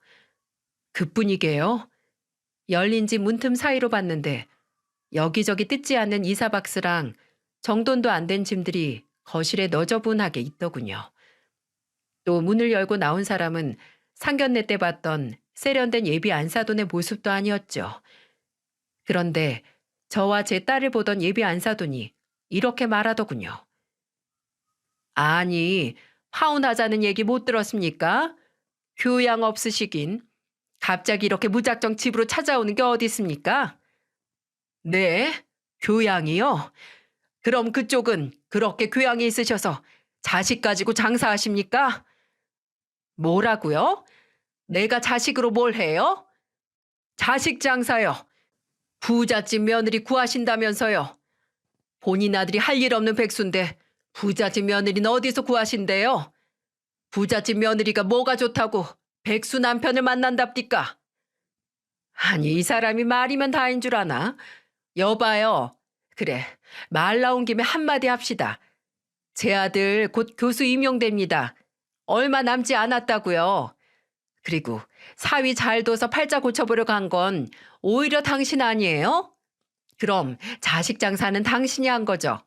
그뿐이게요. 열린 집 문틈 사이로 봤는데 여기저기 뜯지 않는 이사박스랑 정돈도 안 된 짐들이 거실에 너저분하게 있더군요. 또 문을 열고 나온 사람은 상견례 때 봤던 세련된 예비 안사돈의 모습도 아니었죠. 그런데 저와 제 딸을 보던 예비 안사돈이 이렇게 말하더군요. 아니, 파혼하자는 얘기 못 들었습니까? 교양 없으시긴. 갑자기 이렇게 무작정 집으로 찾아오는 게 어디 있습니까? 네, 교양이요? 그럼 그쪽은 그렇게 교양이 있으셔서 자식 가지고 장사하십니까? 뭐라고요? 내가 자식으로 뭘 해요? 자식 장사요. 부잣집 며느리 구하신다면서요. 본인 아들이 할 일 없는 백수인데 부잣집 며느리는 어디서 구하신대요? 부잣집 며느리가 뭐가 좋다고 백수 남편을 만난답디까? 아니, 이 사람이 말이면 다인 줄 아나? 여봐요. 그래, 말 나온 김에 한마디 합시다. 제 아들 곧 교수 임용됩니다. 얼마 남지 않았다고요. 그리고 사위 잘 둬서 팔자 고쳐보려고 한 건 오히려 당신 아니에요? 그럼 자식 장사는 당신이 한 거죠.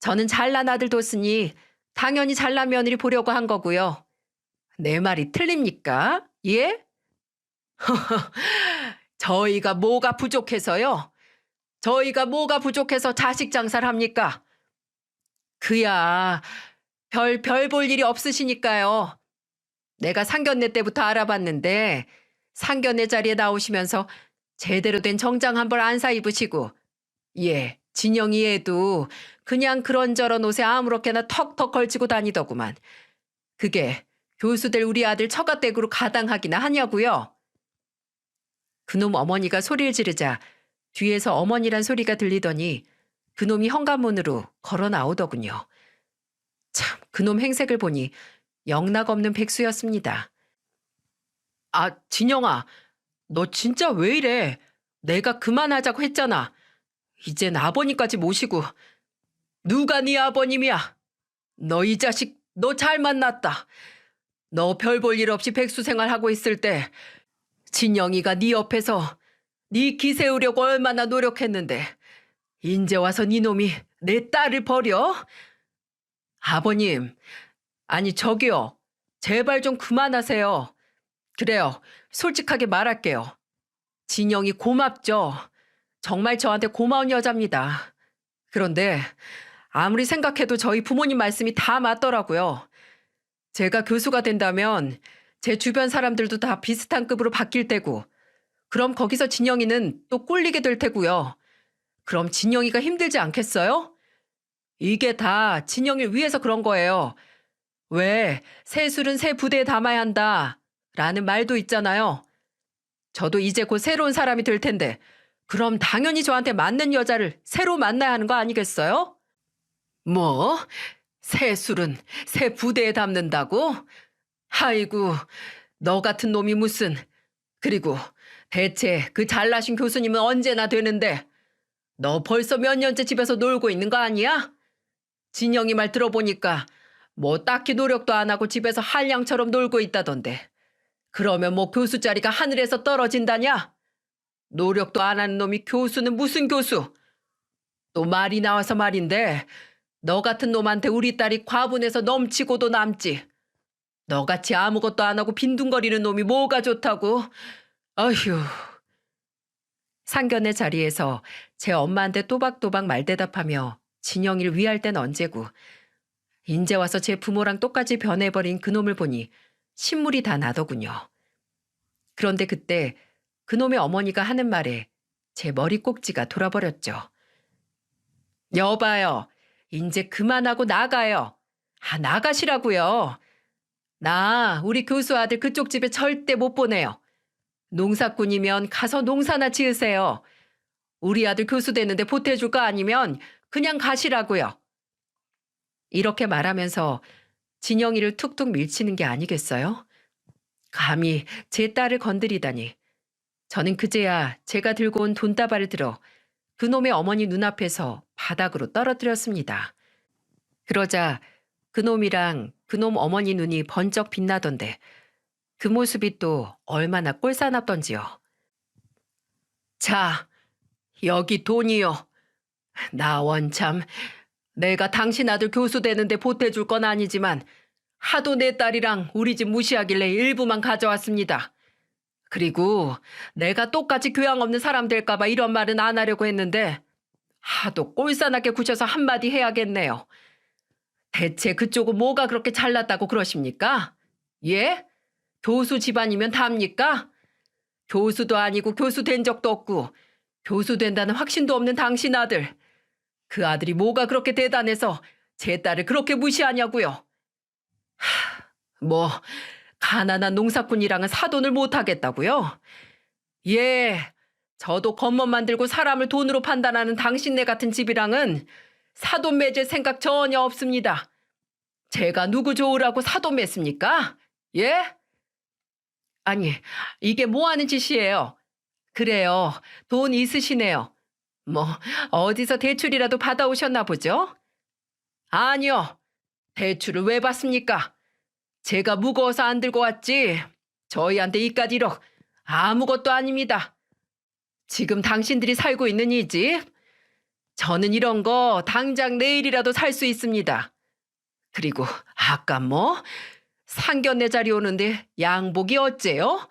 저는 잘난 아들 뒀으니 당연히 잘난 며느리 보려고 한 거고요. 내 말이 틀립니까? 예? 저희가 뭐가 부족해서요? 저희가 뭐가 부족해서 자식 장사를 합니까? 그야 별 볼 일이 없으시니까요. 내가 상견례 때부터 알아봤는데 상견례 자리에 나오시면서 제대로 된 정장 한 벌 안 사 입으시고 예, 진영이 애도 그냥 그런저런 옷에 아무렇게나 턱턱 걸치고 다니더구만. 그게 교수 될 우리 아들 처가댁으로 가당하기나 하냐고요. 그놈 어머니가 소리를 지르자 뒤에서 어머니란 소리가 들리더니 그놈이 현관문으로 걸어 나오더군요. 참, 그놈 행색을 보니 영락없는 백수였습니다. 아, 진영아, 너 진짜 왜 이래? 내가 그만하자고 했잖아. 이젠 아버님까지 모시고. 누가 네 아버님이야? 너 이 자식, 너 잘 만났다. 너 별 볼 일 없이 백수 생활하고 있을 때 진영이가 네 옆에서 네 기 세우려고 얼마나 노력했는데 인제 와서 네 놈이 내 딸을 버려? 아버님, 아니 저기요. 제발 좀 그만하세요. 그래요. 솔직하게 말할게요. 진영이 고맙죠. 정말 저한테 고마운 여자입니다. 그런데 아무리 생각해도 저희 부모님 말씀이 다 맞더라고요. 제가 교수가 된다면 제 주변 사람들도 다 비슷한 급으로 바뀔 테고 그럼 거기서 진영이는 또 꿀리게 될 테고요. 그럼 진영이가 힘들지 않겠어요? 이게 다 진영이를 위해서 그런 거예요. 왜 새 술은 새 부대에 담아야 한다 라는 말도 있잖아요. 저도 이제 곧 새로운 사람이 될 텐데 그럼 당연히 저한테 맞는 여자를 새로 만나야 하는 거 아니겠어요? 뭐? 새 술은 새 부대에 담는다고? 아이고, 너 같은 놈이 무슨. 그리고 대체 그 잘나신 교수님은 언제나 되는데 너 벌써 몇 년째 집에서 놀고 있는 거 아니야? 진영이 말 들어보니까 뭐 딱히 노력도 안 하고 집에서 한량처럼 놀고 있다던데. 그러면 뭐 교수 자리가 하늘에서 떨어진다냐? 노력도 안 하는 놈이 교수는 무슨 교수? 또 말이 나와서 말인데 너 같은 놈한테 우리 딸이 과분해서 넘치고도 남지. 너같이 아무것도 안 하고 빈둥거리는 놈이 뭐가 좋다고? 어휴. 상견례 자리에서 제 엄마한테 또박또박 말대답하며 진영이를 위할 땐 언제고 인제 와서 제 부모랑 똑같이 변해버린 그놈을 보니 신물이 다 나더군요. 그런데 그때 그놈의 어머니가 하는 말에 제 머리 꼭지가 돌아버렸죠. 여봐요. 이제 그만하고 나가요. 아, 나가시라고요. 나 우리 교수 아들 그쪽 집에 절대 못 보내요. 농사꾼이면 가서 농사나 지으세요. 우리 아들 교수 되는데 보태줄 거 아니면 그냥 가시라고요. 이렇게 말하면서 진영이를 툭툭 밀치는 게 아니겠어요? 감히 제 딸을 건드리다니. 저는 그제야 제가 들고 온 돈다발을 들어 그놈의 어머니 눈앞에서 바닥으로 떨어뜨렸습니다. 그러자 그놈이랑 그놈 어머니 눈이 번쩍 빛나던데 그 모습이 또 얼마나 꼴사납던지요. 자, 여기 돈이요. 나 원참 내가 당신 아들 교수 되는데 보태줄 건 아니지만 하도 내 딸이랑 우리 집 무시하길래 일부만 가져왔습니다. 그리고 내가 똑같이 교양 없는 사람 될까봐 이런 말은 안 하려고 했는데 하도 꼴싸납게 구셔서 한마디 해야겠네요. 대체 그쪽은 뭐가 그렇게 잘났다고 그러십니까? 예? 교수 집안이면 답니까? 교수도 아니고 교수 된 적도 없고 교수 된다는 확신도 없는 당신 아들. 그 아들이 뭐가 그렇게 대단해서 제 딸을 그렇게 무시하냐고요. 뭐 가난한 농사꾼이랑은 사돈을 못하겠다고요? 예, 저도 겉멋 만들고 사람을 돈으로 판단하는 당신네 같은 집이랑은 사돈 맺을 생각 전혀 없습니다. 제가 누구 좋으라고 사돈 맺습니까? 예? 아니, 이게 뭐 하는 짓이에요? 그래요, 돈 있으시네요. 뭐 어디서 대출이라도 받아오셨나 보죠? 아니요, 대출을 왜 받습니까? 제가 무거워서 안 들고 왔지. 저희한테 이깟 1억 아무것도 아닙니다. 지금 당신들이 살고 있는 이 집, 저는 이런 거 당장 내일이라도 살 수 있습니다. 그리고 아까 뭐 상견례 자리 오는데 양복이 어째요?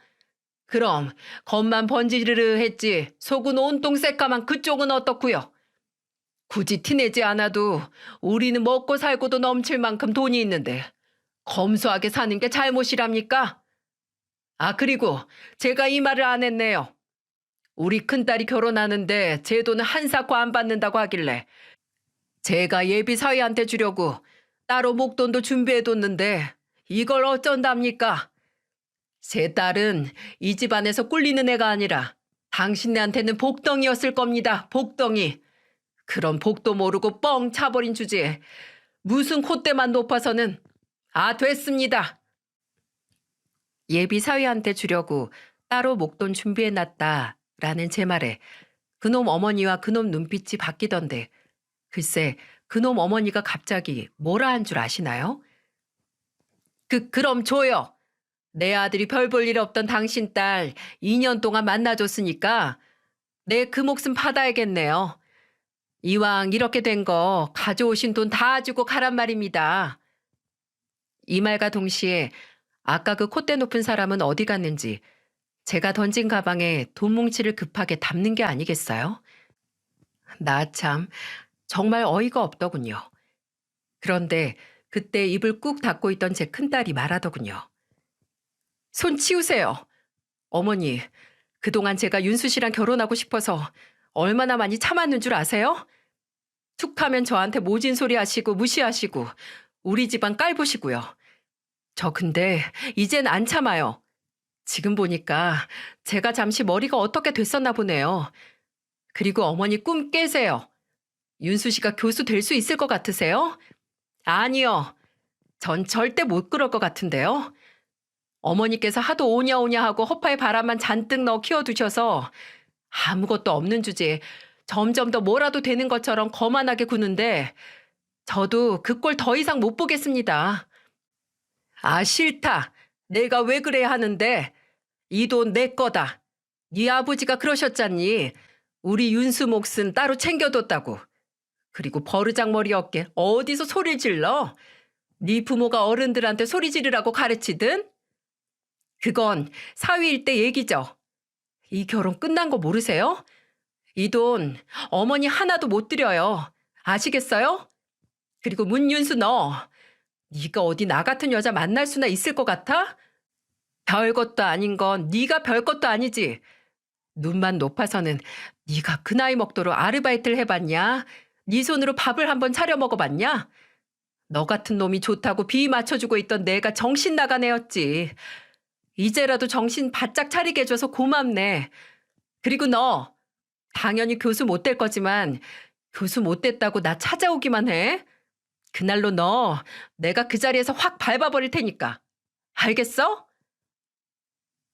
그럼 겉만 번지르르 했지 속은 온통 새까만 그쪽은 어떻고요? 굳이 티내지 않아도 우리는 먹고 살고도 넘칠 만큼 돈이 있는데 검소하게 사는 게 잘못이랍니까? 아, 그리고 제가 이 말을 안 했네요. 우리 큰딸이 결혼하는데 제 돈은 한 삭도 안 받는다고 하길래 제가 예비 사위한테 주려고 따로 목돈도 준비해뒀는데 이걸 어쩐답니까? 제 딸은 이 집안에서 꿀리는 애가 아니라 당신네한테는 복덩이였을 겁니다. 복덩이. 그런 복도 모르고 뻥 차버린 주제에 무슨 콧대만 높아서는 됐습니다. 예비 사위한테 주려고 따로 목돈 준비해놨다라는 제 말에 그놈 어머니와 그놈 눈빛이 바뀌던데 글쎄 그놈 어머니가 갑자기 뭐라 한 줄 아시나요? 그럼 줘요. 내 아들이 별 볼 일 없던 당신 딸 2년 동안 만나줬으니까 내 그 몫은 받아야겠네요. 이왕 이렇게 된 거 가져오신 돈 다 주고 가란 말입니다. 이 말과 동시에 아까 그 콧대 높은 사람은 어디 갔는지 제가 던진 가방에 돈 뭉치를 급하게 담는 게 아니겠어요? 나 참 정말 어이가 없더군요. 그런데 그때 입을 꾹 닫고 있던 제 큰딸이 말하더군요. 손 치우세요. 어머니, 그동안 제가 윤수 씨랑 결혼하고 싶어서 얼마나 많이 참았는 줄 아세요? 툭하면 저한테 모진 소리 하시고 무시하시고 우리 집안 깔보시고요. 저 근데 이젠 안 참아요. 지금 보니까 제가 잠시 머리가 어떻게 됐었나 보네요. 그리고 어머니 꿈 깨세요. 윤수 씨가 교수 될 수 있을 것 같으세요? 아니요. 전 절대 못 그럴 것 같은데요. 어머니께서 하도 오냐오냐 하고 허파에 바람만 잔뜩 넣어 키워두셔서 아무것도 없는 주제에 점점 더 뭐라도 되는 것처럼 거만하게 구는데 저도 그 꼴 더 이상 못 보겠습니다. 싫다. 내가 왜 그래야 하는데. 이 돈 내 거다. 네 아버지가 그러셨잖니. 우리 윤수 몫은 따로 챙겨뒀다고. 그리고 버르장머리 없게 어디서 소리를 질러? 네 부모가 어른들한테 소리 지르라고 가르치든? 그건 사위일 때 얘기죠. 이 결혼 끝난 거 모르세요? 이 돈 어머니 하나도 못 드려요. 아시겠어요? 그리고 문윤수 너, 네가 어디 나 같은 여자 만날 수나 있을 것 같아? 별것도 아닌 건 네가 별것도 아니지. 눈만 높아서는 네가 그 나이 먹도록 아르바이트를 해봤냐? 네 손으로 밥을 한번 차려 먹어봤냐? 너 같은 놈이 좋다고 비위 맞춰주고 있던 내가 정신 나간 애였지. 이제라도 정신 바짝 차리게 해줘서 고맙네. 그리고 너 당연히 교수 못 될 거지만 교수 못 됐다고 나 찾아오기만 해. 그날로 너 내가 그 자리에서 확 밟아버릴 테니까. 알겠어?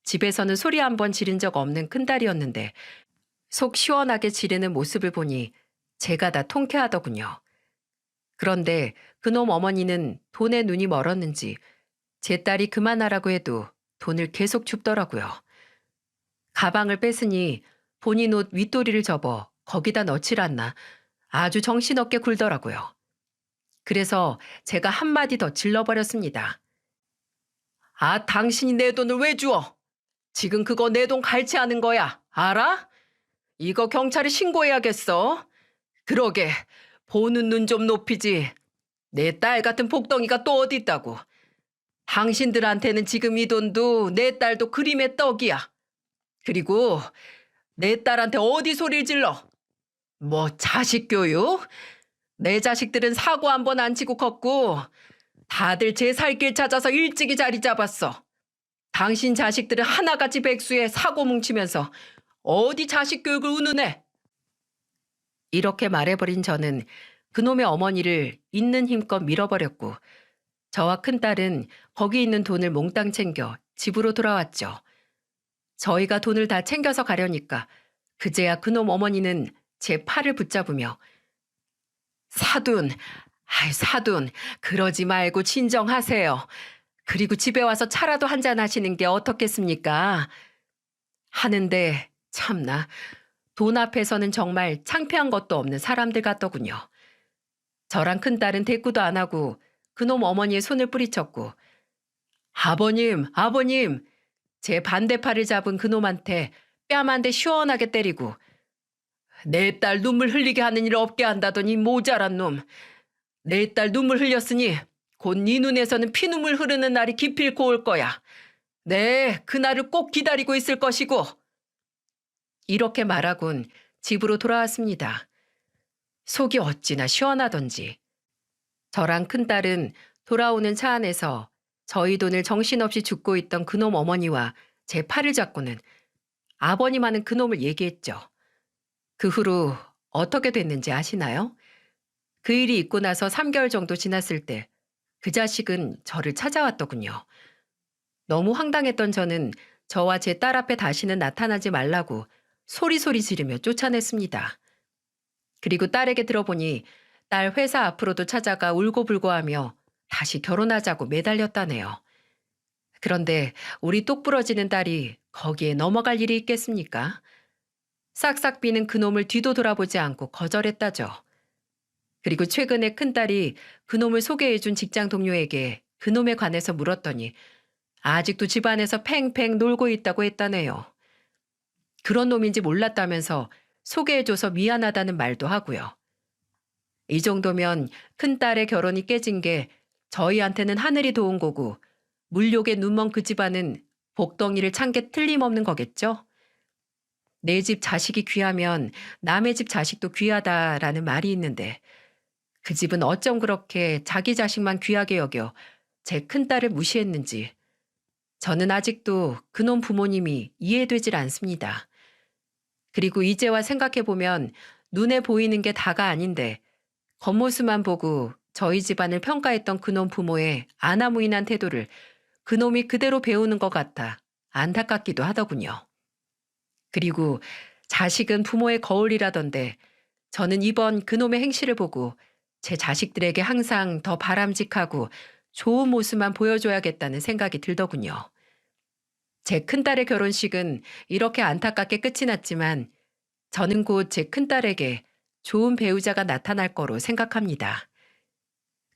집에서는 소리 한 번 지른 적 없는 큰딸이었는데 속 시원하게 지르는 모습을 보니 제가 다 통쾌하더군요. 그런데 그놈 어머니는 돈에 눈이 멀었는지 제 딸이 그만하라고 해도 돈을 계속 줍더라고요. 가방을 뺐으니 본인 옷 윗도리를 접어 거기다 넣질 않나 아주 정신없게 굴더라고요. 그래서 제가 한마디 더 질러버렸습니다. 아, 당신이 내 돈을 왜 주어? 지금 그거 내 돈 갈취하는 거야. 알아? 이거 경찰에 신고해야겠어. 그러게, 보는 눈 좀 높이지. 내 딸 같은 복덩이가 또 어디 있다고. 당신들한테는 지금 이 돈도 내 딸도 그림의 떡이야. 그리고 내 딸한테 어디 소리를 질러? 뭐 자식 교육? 내 자식들은 사고 한 번 안 치고 컸고 다들 제 살 길 찾아서 일찍이 자리 잡았어. 당신 자식들은 하나같이 백수에 사고 뭉치면서 어디 자식 교육을 운운해? 이렇게 말해버린 저는 그놈의 어머니를 있는 힘껏 밀어버렸고 저와 큰딸은 거기 있는 돈을 몽땅 챙겨 집으로 돌아왔죠. 저희가 돈을 다 챙겨서 가려니까 그제야 그놈 어머니는 제 팔을 붙잡으며 사돈, 아이 사돈, 그러지 말고 진정하세요. 그리고 집에 와서 차라도 한잔 하시는 게 어떻겠습니까? 하는데 참나 돈 앞에서는 정말 창피한 것도 없는 사람들 같더군요. 저랑 큰딸은 대꾸도 안 하고 그놈 어머니의 손을 뿌리쳤고 아버님, 아버님, 제 반대팔을 잡은 그놈한테 뺨 한 대 시원하게 때리고 내 딸 눈물 흘리게 하는 일 없게 한다더니 모자란 놈. 내 딸 눈물 흘렸으니 곧 네 눈에서는 피눈물 흐르는 날이 기필코 올 거야. 네, 그날을 꼭 기다리고 있을 것이고. 이렇게 말하곤 집으로 돌아왔습니다. 속이 어찌나 시원하던지. 저랑 큰딸은 돌아오는 차 안에서 저희 돈을 정신없이 줍고 있던 그놈 어머니와 제 팔을 잡고는 아버님 하는 그놈을 얘기했죠. 그 후로 어떻게 됐는지 아시나요? 그 일이 있고 나서 3개월 정도 지났을 때 그 자식은 저를 찾아왔더군요. 너무 황당했던 저는 저와 제 딸 앞에 다시는 나타나지 말라고 소리소리 지르며 쫓아냈습니다. 그리고 딸에게 들어보니 딸 회사 앞으로도 찾아가 울고불고하며 다시 결혼하자고 매달렸다네요. 그런데 우리 똑부러지는 딸이 거기에 넘어갈 일이 있겠습니까? 싹싹 비는 그놈을 뒤도 돌아보지 않고 거절했다죠. 그리고 최근에 큰딸이 그놈을 소개해준 직장 동료에게 그놈에 관해서 물었더니 아직도 집안에서 팽팽 놀고 있다고 했다네요. 그런 놈인지 몰랐다면서 소개해줘서 미안하다는 말도 하고요. 이 정도면 큰딸의 결혼이 깨진 게 저희한테는 하늘이 도운 거고 물욕에 눈먼 그 집안은 복덩이를 찬 게 틀림없는 거겠죠? 내 집 자식이 귀하면 남의 집 자식도 귀하다라는 말이 있는데 그 집은 어쩜 그렇게 자기 자식만 귀하게 여겨 제 큰딸을 무시했는지 저는 아직도 그놈 부모님이 이해되질 않습니다. 그리고 이제와 생각해보면 눈에 보이는 게 다가 아닌데 겉모습만 보고 저희 집안을 평가했던 그놈 부모의 아나무인한 태도를 그놈이 그대로 배우는 것 같아 안타깝기도 하더군요. 그리고 자식은 부모의 거울이라던데 저는 이번 그놈의 행실을 보고 제 자식들에게 항상 더 바람직하고 좋은 모습만 보여줘야겠다는 생각이 들더군요. 제 큰딸의 결혼식은 이렇게 안타깝게 끝이 났지만 저는 곧 제 큰딸에게 좋은 배우자가 나타날 거로 생각합니다.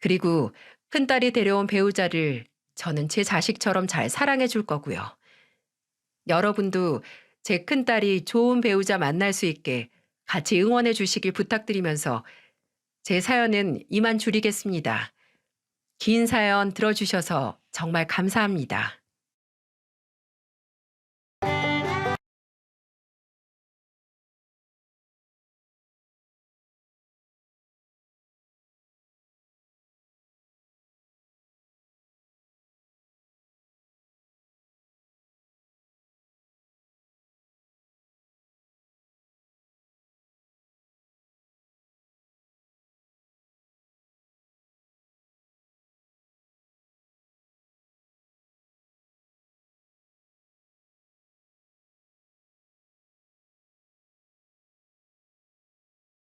그리고 큰딸이 데려온 배우자를 저는 제 자식처럼 잘 사랑해 줄 거고요. 여러분도 제 큰딸이 좋은 배우자 만날 수 있게 같이 응원해 주시길 부탁드리면서 제 사연은 이만 줄이겠습니다. 긴 사연 들어주셔서 정말 감사합니다.